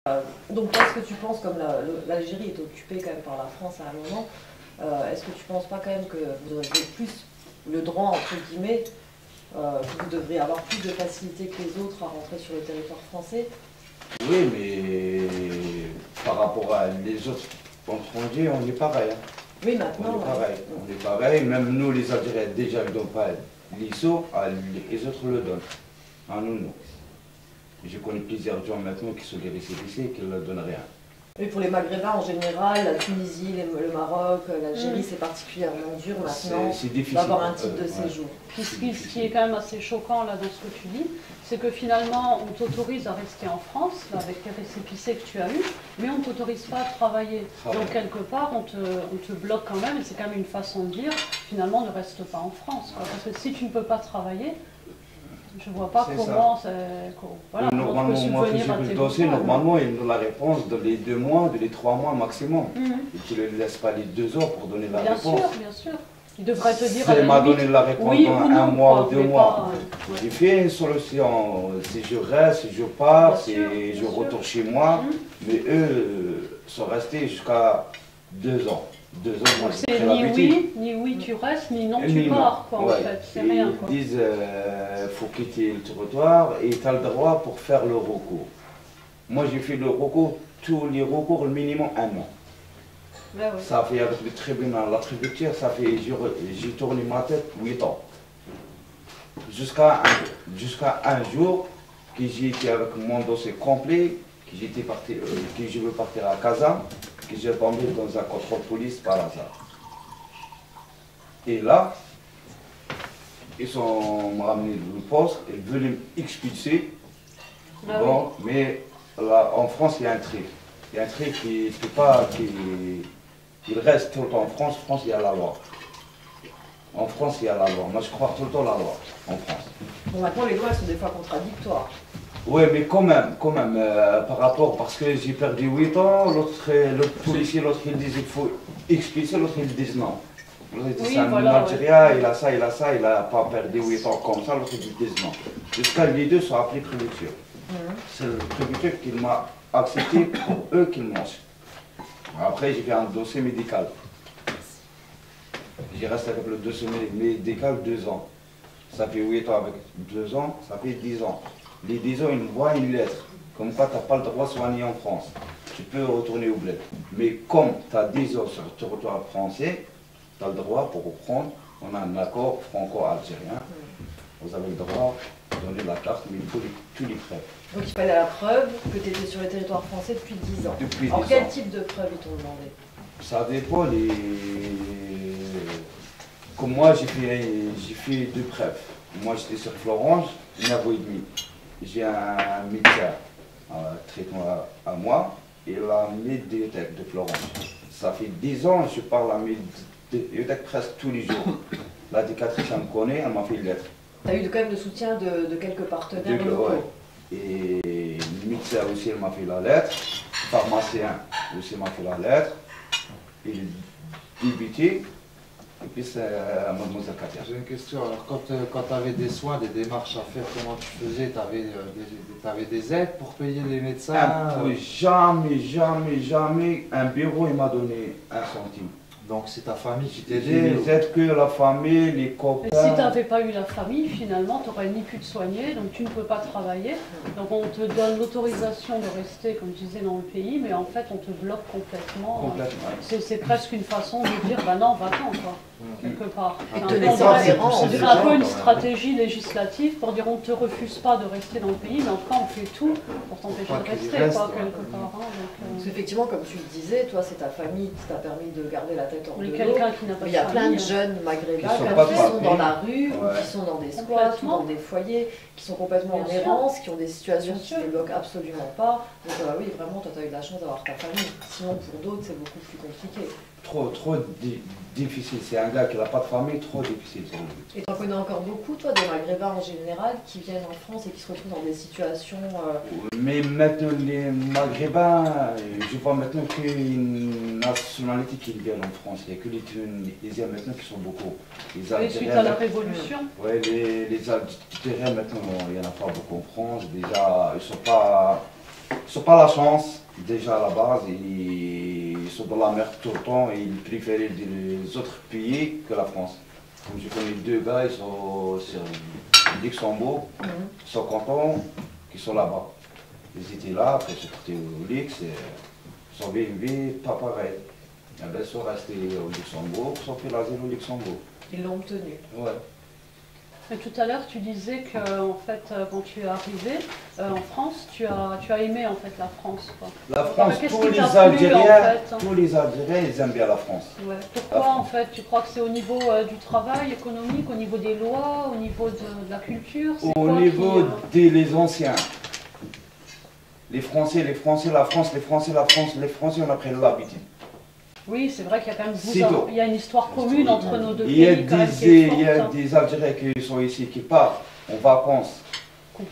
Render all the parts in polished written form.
Donc est-ce que tu penses, comme l'Algérie est occupée quand même par la France à un moment, est-ce que tu penses pas quand même que vous aurez plus le droit, entre guillemets, que vous devriez avoir plus de facilité que les autres à rentrer sur le territoire français? Oui, mais par rapport à les autres étrangers, on est pareil. Hein. Oui, maintenant. On est pareil. On est pareil. Même nous, les Algériens, déjà, ils ne donnent pas l'ISO, les autres le donnent. À nous, non. Je connais plusieurs gens maintenant qui sont des récépissés et qui ne leur donnent rien. Et pour les Maghrébins en général, la Tunisie, le Maroc, l'Algérie, c'est particulièrement dur maintenant d'avoir un titre de séjour. Puis ce qui est quand même assez choquant là dans ce que tu dis, c'est que finalement on t'autorise à rester en France, là, avec les récépissés que tu as eu, mais on ne t'autorise pas à travailler. Donc quelque part on te bloque quand même, et c'est quand même une façon de dire, finalement ne reste pas en France. Quoi. Parce que si tu ne peux pas travailler, je ne vois pas comment voilà, normalement, moi, que j'ai le dossier, normalement, il nous la réponse dans les 2 mois, dans les 3 mois maximum. Et qu'il ne laisse pas les 2 ans pour donner la réponse. Bien sûr, bien sûr. Il devrait te dire. Il m'a donné la réponse oui, dans non, 1 mois ou 2 mois. Ouais. J'ai fait une solution. Si je reste, si je pars, si je retourne chez moi. Mais eux sont restés jusqu'à 2 ans. 2 ans, moi, c'est ni oui tu restes, ni non tu pars, quoi, ouais. En fait, c'est rien. Ils disent faut quitter le territoire et tu as le droit pour faire le recours. Moi j'ai fait le recours, tous les recours, le minimum 1 an. Ouais. Ça fait avec le tribunal, la tributaire, ça fait, j'ai tourné ma tête 8 ans. Jusqu'à un jour que j'ai été avec mon dossier complet, que je veux partir à Kazan, que j'ai tombé dans un contrôle police par hasard. Et là, ils m'ont ramené le poste, ils veulent m'expulser. Bon, mais là, en France, il y a un truc. Il y a un truc qui ne peut pas, il reste tout le temps en France. En France, il y a la loi. En France, il y a la loi. Moi, je crois tout le temps la loi, en France. Bon, maintenant, les lois, elles sont des fois contradictoires. Oui, mais quand même, par rapport, parce que j'ai perdu 8 ans, l'autre policier, l'autre il dit il faut expulser, l'autre il dit non. L'autre il dit c'est un Algérien, il a ça, il a pas perdu 8 ans comme ça, l'autre il dit non. Jusqu'à les deux sont appelés préfecture. C'est le préfecture qui m'a accepté pour eux qu'ils mangent. Après, j'ai fait un dossier médical. J'ai resté avec le dossier médical 2 ans. Ça fait 8 ans avec 2 ans, ça fait 10 ans. Les 10 ans, ils me voient une lettre, comme quoi tu n'as pas le droit de soigner en France. Tu peux retourner au bled. Mais comme tu as 10 ans sur le territoire français, tu as le droit pour reprendre. On a un accord franco-algérien. Vous avez le droit de donner la carte, mais il faut tous les preuves. Donc il fallait la preuve que tu étais sur le territoire français depuis 10 ans. Alors quel type de preuve ils t'ont demandé? Ça dépend Comme moi, j'ai fait 2 preuves. Moi, j'étais sur Florence, 1 an et demi. J'ai un médecin traitement à moi et la médiathèque de Florence. Ça fait 10 ans que je parle à la médiathèque presque tous les jours. La décatrice, elle me connaît, elle m'a fait une lettre. Tu as eu quand même le soutien de quelques partenaires locaux. Ouais. Et le médecin aussi, elle m'a fait la lettre. Le pharmacien aussi m'a fait la lettre. Et le député. Et puis c'est Mademoiselle Katia. J'ai une question. Alors quand tu avais des soins, des démarches à faire, comment tu faisais? Tu avais des aides pour payer les médecins? Jamais un bureau il m'a donné 1 centime. Donc c'est ta famille qui t'aidait? Les aides que la famille, les copains. Mais si tu n'avais pas eu la famille, finalement, tu n'aurais ni pu te soigner, donc tu ne peux pas travailler. Donc on te donne l'autorisation de rester, comme je disais, dans le pays, mais en fait on te bloque complètement. C'est presque une façon de dire, bah non, va-t'en, quoi, quelque part. On dirait un peu une stratégie législative pour dire on ne te refuse pas de rester dans le pays, mais en tout cas on fait tout pour t'empêcher de rester, quoi, quelque part. Parce qu'effectivement, comme tu le disais, toi c'est ta famille qui t'a permis de garder la tête hors de l'eau. Mais il y a plein de jeunes maghrébins qui sont dans la rue, qui sont dans des squats, ou dans des foyers, qui sont complètement en errance, qui ont des situations qui ne débloquent absolument pas. Donc oui, vraiment, toi tu as eu de la chance d'avoir ta famille. Sinon pour d'autres c'est beaucoup plus compliqué. Trop difficile. C'est un gars qui n'a pas de famille, trop difficile pour lui. Et tu en connais encore beaucoup, toi, des Maghrébins en général, qui viennent en France et qui se retrouvent dans des situations... Mais maintenant, les Maghrébins, je vois maintenant qu'une nationalité qui viennent en France. Il n'y a que les Tunisiens maintenant qui sont beaucoup. Les Algériens, suite à la Révolution. Oui, les Algériens maintenant, il n'y en a pas beaucoup en France. Déjà, ils ne sont pas Ils n'ont pas la chance, déjà à la base, ils sont dans la merde tout le temps et ils préfèrent les autres pays que la France. Comme je connais deux gars, ils sont sur Luxembourg, ils sont contents qu'ils sont là-bas. Ils étaient là, après ils sont partis au Lux, ils ont vu une vie pas pareille. Eh ben, ils sont restés au Luxembourg, ils ont fait l'asile au Luxembourg. Ils l'ont obtenu. Ouais. Et tout à l'heure, tu disais que en fait, quand tu es arrivé en France, tu as aimé en fait la France, quoi. La France, Qu'est-ce tous qui les t'a plu, Algériens, en fait tous les Algériens, ils aiment bien la France. Ouais. Pourquoi en fait? Tu crois que c'est au niveau du travail économique, au niveau des lois, au niveau de la culture? Au niveau des anciens. Les Français, la France, les Français, la France, les Français, on a pris l'habitude. Oui, c'est vrai qu'il y a quand même C'est il y a une histoire commune entre nos deux Il pays. y a quand même, qui est il y a forte, hein. des Algériens qui sont ici, qui partent en vacances.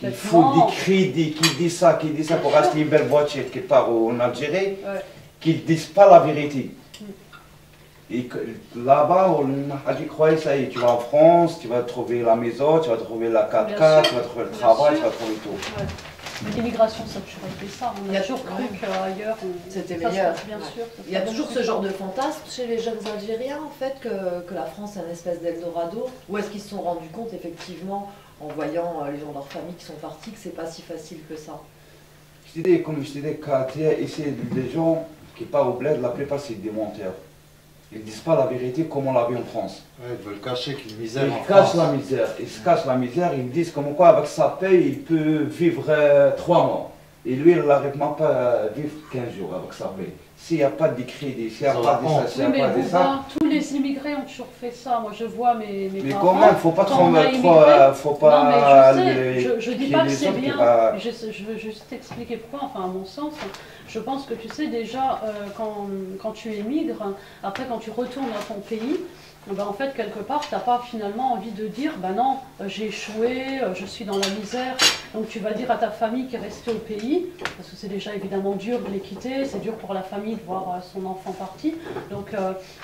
Il faut Complètement. des crédits, qui disent ça pour acheter une belle voiture qui part en Algérie, Ouais. qui ne disent pas la vérité. Et là-bas, on a dit, croyez, ça y est, tu vas en France, tu vas trouver la maison, tu vas trouver la 4x4, tu vas trouver le travail, tu vas trouver tout. Ouais. L'immigration, ça a toujours été ça. On a toujours cru qu'ailleurs, c'était ça se meilleur. passe, bien sûr. Il y a toujours ce genre de fantasme chez les jeunes Algériens, en fait, que la France est une espèce d'Eldorado. Ou est-ce qu'ils se sont rendus compte, effectivement, en voyant les gens de leur famille qui sont partis, que c'est pas si facile que ça? Comme je te dis, quand il y a ici des gens qui partent au bled, la plupart c'est des menteurs. Ils ne disent pas la vérité comme on l'a vu en France. Ouais, ils veulent cacher qu'une misère Ils en cachent France. la misère. Ils se cachent la misère. Ils disent comme quoi avec sa paye, il peut vivre 3 mois. Et lui, il n'arrive même pas à vivre 15 jours avec sa paye. S'il n'y a pas de crédit, s'il n'y a pas de ça, s'il Oui, n'y a mais pas de ça. tous les immigrés ont toujours fait ça. Moi, je vois mes Mais parents. quand même, il ne faut pas quand on a immigré- faut pas Non, mais je sais, je dis qu'il y pas ait que des c'est autres qui bien. va- Je veux juste t'expliquer pourquoi, enfin à mon sens. Je pense que tu sais déjà, quand tu émigres, après quand tu retournes dans ton pays, ben, en fait quelque part tu n'as pas finalement envie de dire ben non, j'ai échoué, je suis dans la misère. Donc tu vas dire à ta famille qui est restée au pays, parce que c'est déjà évidemment dur de les quitter, c'est dur pour la famille de voir son enfant parti. Donc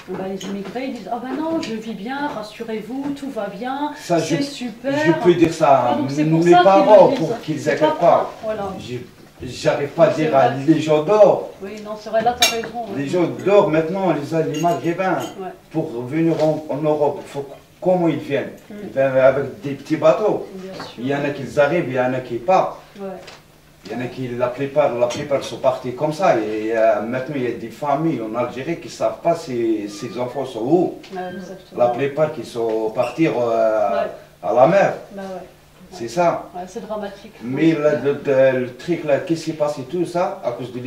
ben, les immigrés ils disent ah ben non, je vis bien, rassurez-vous, tout va bien, Ça, c'est super. Je peux dire ça à Donc, c'est pour mes ça qu'ils parents le disent. pour qu'ils C'est n'inquiètent pas. Voilà. J'arrive pas à C'est dire à vrai. les gens d'or. Oui, non, c'est vrai, là, tu as raison. Les gens d'or, maintenant, les Maghrébins, Ouais. pour venir en Europe, comment ils viennent? Ils viennent avec des petits bateaux. Bien sûr. Il y en a qui arrivent, il y en a qui partent. Ouais. Il y en a qui, la plupart sont partis comme ça. Et maintenant, il y a des familles en Algérie qui ne savent pas si ces enfants sont où. Ouais, exactement. La plupart qui sont partis Ouais. à la mer. Bah ouais. C'est ça. Ouais, c'est dramatique. Mais le truc là, qu'est-ce qui s'est passé tout ça à cause de